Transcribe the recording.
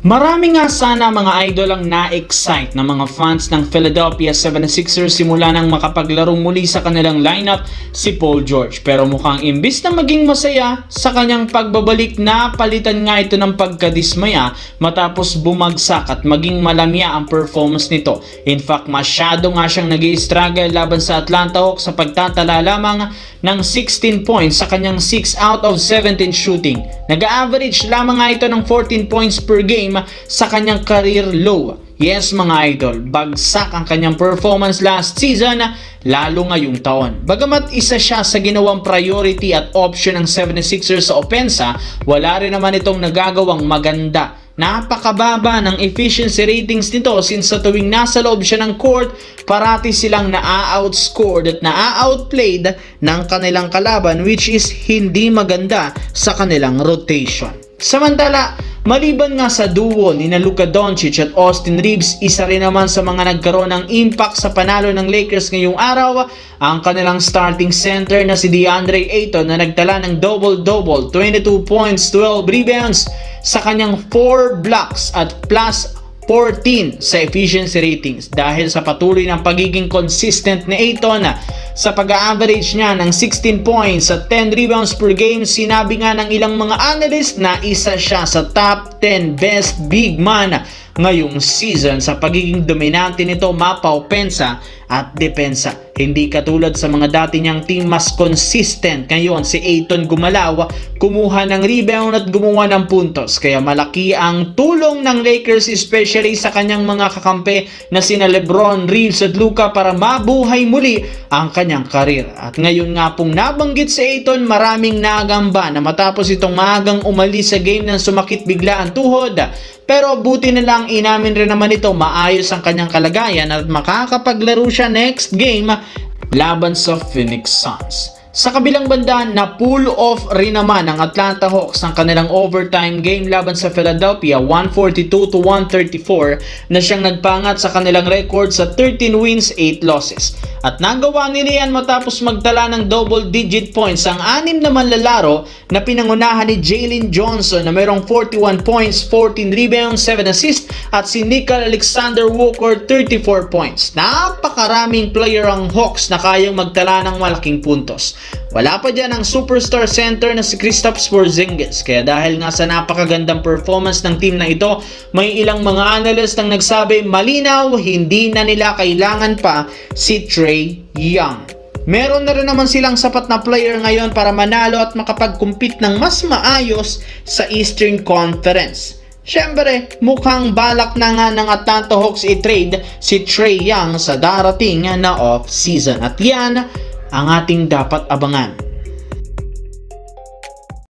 Marami nga sana mga idol ang na-excite na mga fans ng Philadelphia 76ers simula nang makapaglarong muli sa kanilang lineup si Paul George. Pero mukhang imbis na maging masaya sa kanyang pagbabalik, na palitan nga ito ng pagkadismaya matapos bumagsak at maging malamya ang performance nito. In fact, masyado nga siyang nag-i-struggle laban sa Atlanta Hawks sa pagtatala lamang ng 16 points sa kanyang 6 out of 17 shooting. Nag-average lamang nga ito ng 14 points per game sa kanyang career low. Yes mga idol, bagsak ang kanyang performance last season, lalo ngayong taon. Bagamat isa siya sa ginawang priority at option ng 76ers sa opensa, wala rin naman itong nagagawang maganda. Napakababa ng efficiency ratings nito since sa tuwing nasa loob siya ng court, parati silang na-outscored at na-outplayed ng kanilang kalaban, which is hindi maganda sa kanilang rotation. Samantala, maliban nga sa duo ni Luka Doncic at Austin Reeves, isa rin naman sa mga nagkaroon ng impact sa panalo ng Lakers ngayong araw ang kanilang starting center na si DeAndre Ayton, na nagtala ng double-double, 22 points, 12 rebounds sa kanyang 4 blocks at plus 14 sa efficiency ratings dahil sa patuloy ng pagiging consistent ni Ayton sa pag-average niya ng 16 points at 10 rebounds per game. Sinabi nga ng ilang mga analyst na isa siya sa top 10 best big man ngayong season sa pagiging dominante nito mapa-opensa at depensa. Hindi katulad sa mga dati niyang team, mas consistent ngayon si Ayton gumalaw, kumuha ng rebound at gumawa ng puntos. Kaya malaki ang tulong ng Lakers, especially sa kanyang mga kakampi na sina LeBron, Reeves at Luka, para mabuhay muli ang kanyang karir. At ngayon nga pong nabanggit si Ayton, maraming nagamba na matapos itong maagang umalis sa game nang sumakit bigla ang tuhod. Pero buti na lang, inamin rin naman ito, maayos ang kanyang kalagayan at makakapaglaro siya next game laban sa Phoenix Suns. Sa kabilang banda, na pull off rin naman ng Atlanta Hawks ang kanilang overtime game laban sa Philadelphia, 142-134, na siyang nagpangat sa kanilang record sa 13 wins, 8 losses. At nagawa nila yan matapos magtala ng double-digit points ang 6 na manlalaro na pinangunahan ni Jalen Johnson na mayroong 41 points, 14 rebounds, 7 assists, at si Nickeil Alexander-Walker 34 points. Napakaraming player ang Hawks na kayang magtala ng malaking puntos. Wala pa dyan ang superstar center na si Kristaps Porzingis. Kaya dahil nga sa napakagandang performance ng team na ito, may ilang mga analyst ang nagsabi malinaw hindi na nila kailangan pa si Trae Young. Meron na rin naman silang sapat na player ngayon para manalo at makapag-compete ng mas maayos sa Eastern Conference. Siyempre, mukhang balak na nga ng Atlanta Hawks i-trade si Trae Young sa darating na off-season. At yan ang ating dapat abangan.